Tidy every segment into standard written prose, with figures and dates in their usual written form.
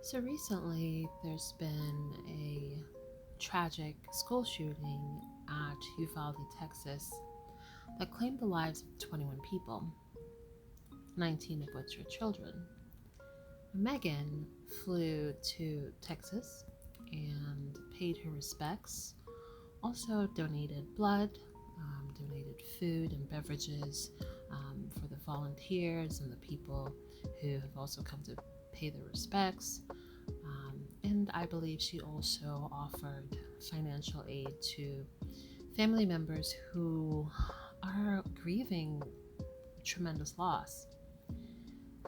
So recently, there's been a tragic school shooting at Uvalde, Texas, that claimed the lives of 21 people, 19 of which were children. Meghan flew to Texas and paid her respects, also donated blood, donated food and beverages for the volunteers and the people who have also come to pay their respects. And I believe she also offered financial aid to family members who are grieving tremendous loss.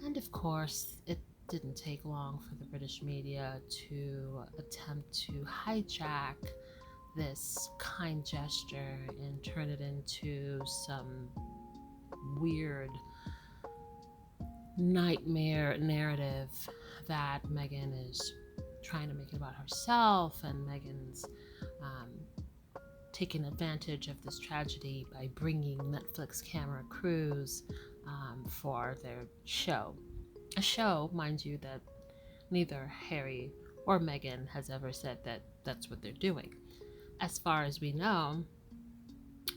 And of course, it didn't take long for the British media to attempt to hijack this kind gesture and turn it into some weird nightmare narrative that Meghan is trying to make it about herself, and Meghan's taken advantage of this tragedy by bringing Netflix camera crews for their show. A show, mind you, that neither Harry or Meghan has ever said that that's what they're doing. As far as we know,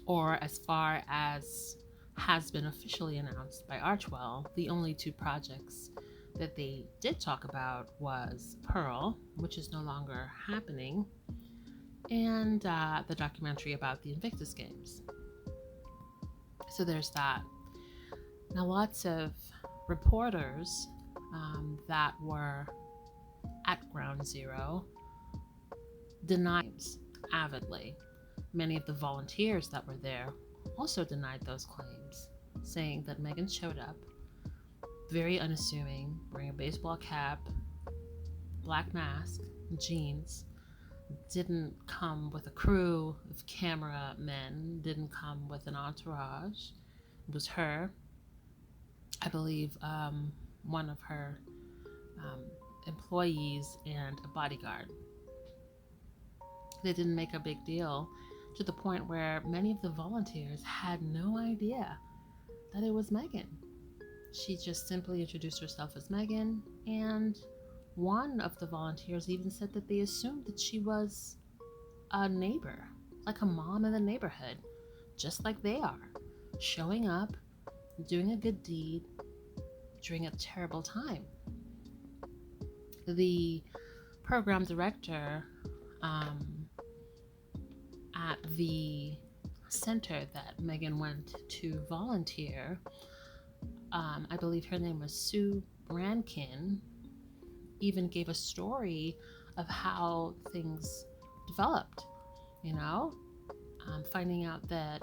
or as far as has been officially announced by Archewell, the only two projects that they did talk about was Pearl, which is no longer happening, and the documentary about the Invictus Games. So there's that. Now, lots of reporters that were at Ground Zero denied avidly. Many of the volunteers that were there also denied those claims, saying that Meghan showed up very unassuming, wearing a baseball cap, black mask, jeans, didn't come with a crew of cameramen, didn't come with an entourage. It was her, I believe, one of her employees and a bodyguard. They didn't make a big deal, to the point where many of the volunteers had no idea that it was Meghan. She just simply introduced herself as Meghan, and one of the volunteers even said that they assumed that she was a neighbor, like a mom in the neighborhood, just like they are, showing up, doing a good deed during a terrible time. The program director at the center that Meghan went to volunteer, I believe her name was Sue Brankin, even gave a story of how things developed, finding out that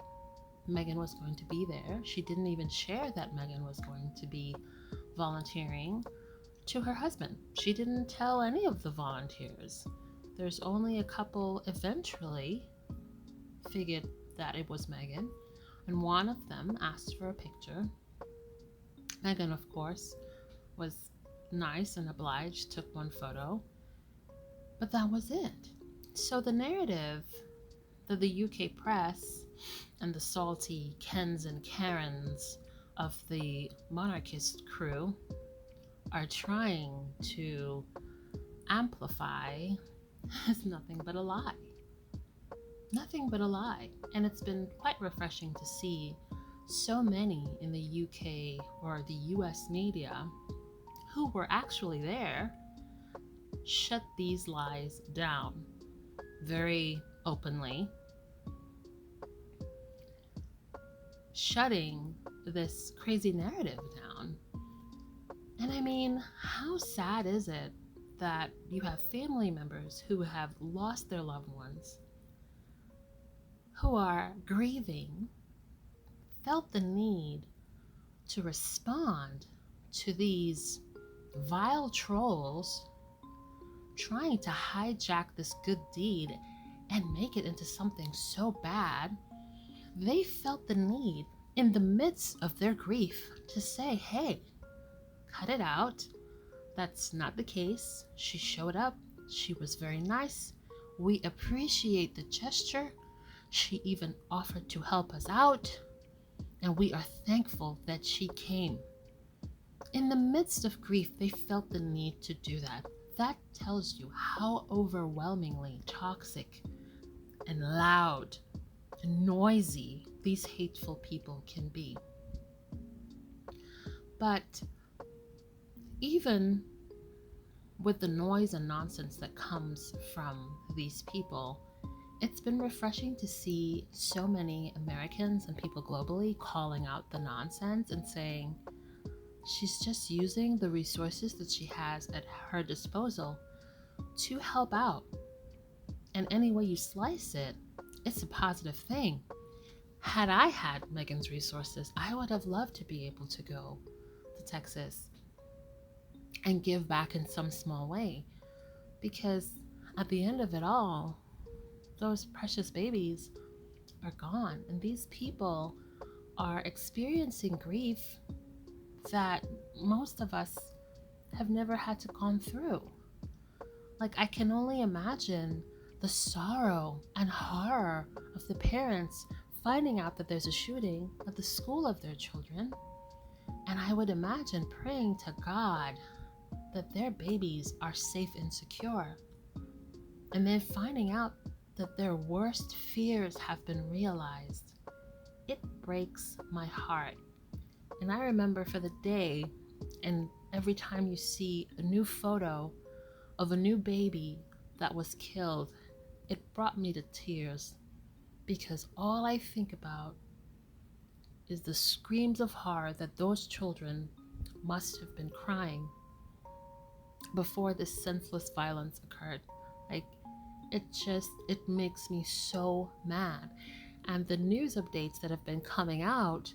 Meghan was going to be there. She didn't even share that Meghan was going to be volunteering to her husband. She didn't tell any of the volunteers. There's only a couple eventually figured that it was Meghan, and one of them asked for a picture. Meghan, of course, was nice and obliged, took one photo, but that was it. So the narrative that the UK press and the salty Kens and Karens of the monarchist crew are trying to amplify is nothing but a lie. Nothing but a lie. And it's been quite refreshing to see so many in the UK or the US media who were actually there shut these lies down very openly, shutting this crazy narrative down. And I mean, how sad is it that you have family members who have lost their loved ones, who are grieving, felt the need to respond to these vile trolls trying to hijack this good deed and make it into something so bad. They felt the need in the midst of their grief to say, hey, cut it out. That's not the case. She showed up. She was very nice. We appreciate the gesture. She even offered to help us out, and we are thankful that she came. In the midst of grief, they felt the need to do that. That tells you how overwhelmingly toxic and loud and noisy these hateful people can be. But even with the noise and nonsense that comes from these people, it's been refreshing to see so many Americans and people globally calling out the nonsense and saying she's just using the resources that she has at her disposal to help out. And any way you slice it, it's a positive thing. Had I had Meghan's resources, I would have loved to be able to go to Texas and give back in some small way. Because at the end of it all, those precious babies are gone. And these people are experiencing grief that most of us have never had to gone through. Like, I can only imagine the sorrow and horror of the parents finding out that there's a shooting at the school of their children. And I would imagine praying to God that their babies are safe and secure. And then finding out that their worst fears have been realized. It breaks my heart. And I remember for the day, and every time you see a new photo of a new baby that was killed, it brought me to tears, because all I think about is the screams of horror that those children must have been crying before this senseless violence occurred. Like, it makes me so mad. And the news updates that have been coming out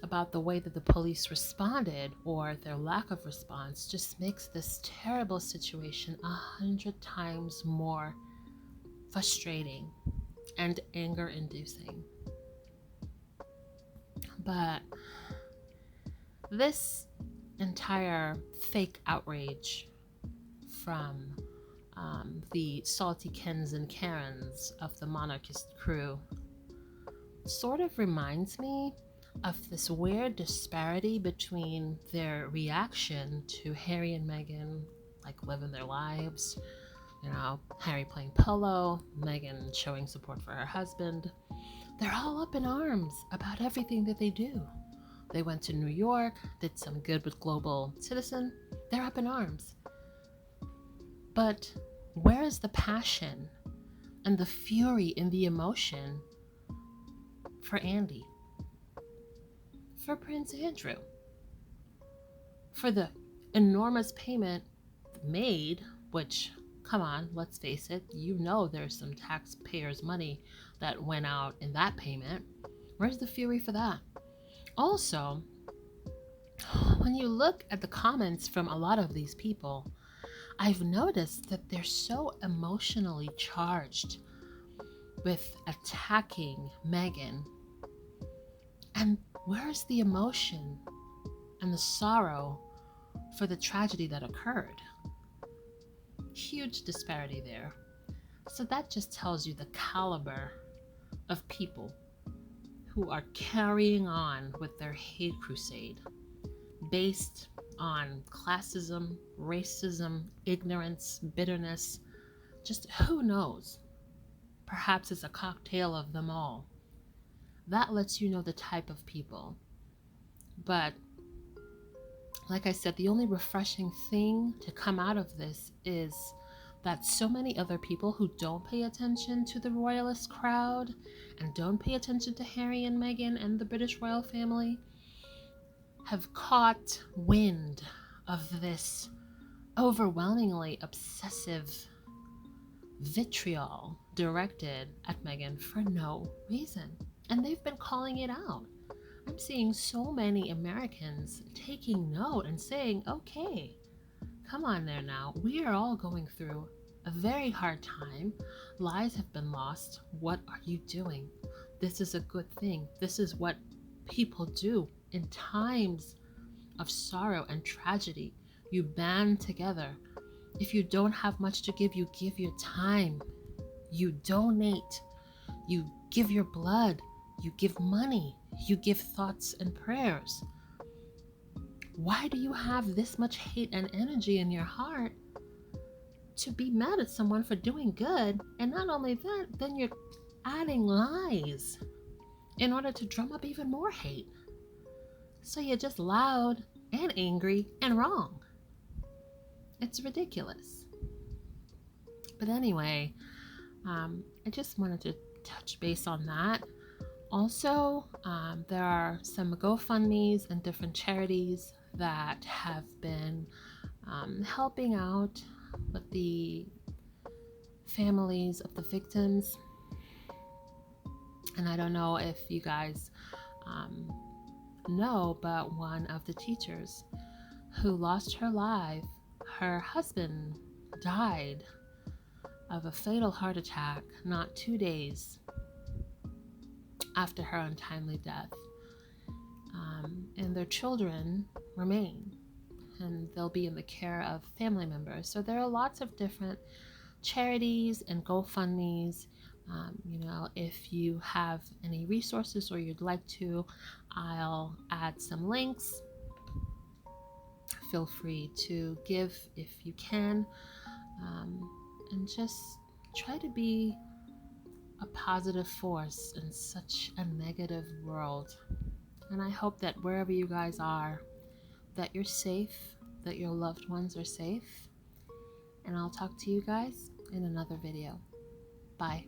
about the way that the police responded, or their lack of response, just makes this terrible situation 100 times more frustrating and anger-inducing. But this entire fake outrage from the salty Kens and Karens of the monarchist crew sort of reminds me of this weird disparity between their reaction to Harry and Meghan, like living their lives, Harry playing polo, Meghan showing support for her husband. They're all up in arms about everything that they do. They went to New York, did some good with Global Citizen. They're up in arms. But where is the passion and the fury and the emotion for Andy? For Prince Andrew? For the enormous payment made, which, come on, let's face it, there's some taxpayers' money that went out in that payment. Where's the fury for that? Also, when you look at the comments from a lot of these people, I've noticed that they're so emotionally charged with attacking Meghan. And where's the emotion and the sorrow for the tragedy that occurred? Huge disparity there. So that just tells you the caliber of people who are carrying on with their hate crusade based on classism, racism, ignorance, bitterness. Just who knows? Perhaps it's a cocktail of them all. That lets you know the type of people. But like I said, the only refreshing thing to come out of this is that so many other people who don't pay attention to the royalist crowd and don't pay attention to Harry and Meghan and the British royal family have caught wind of this overwhelmingly obsessive vitriol directed at Meghan for no reason. And they've been calling it out. I'm seeing so many Americans taking note and saying, okay, come on there now. We are all going through a very hard time. Lives have been lost. What are you doing? This is a good thing. This is what people do in times of sorrow and tragedy. You band together. If you don't have much to give, you give your time. You donate. You give your blood. You give money. You give thoughts and prayers. Why do you have this much hate and energy in your heart to be mad at someone for doing good. And not only that, then you're adding lies in order to drum up even more hate. So you're just loud and angry and wrong. It's ridiculous. But anyway, I just wanted to touch base on that. Also, there are some GoFundMes and different charities that have been helping out with the families of the victims. And I don't know if you guys know, but one of the teachers who lost her life, her husband died of a fatal heart attack not 2 days after her untimely death. And their children remain, and they'll be in the care of family members. So there are lots of different charities and GoFundMes. If you have any resources or you'd like to, I'll add some links. Feel free to give if you can, and just try to be a positive force in such a negative world. And I hope that wherever you guys are, that you're safe, that your loved ones are safe. And I'll talk to you guys in another video. Bye.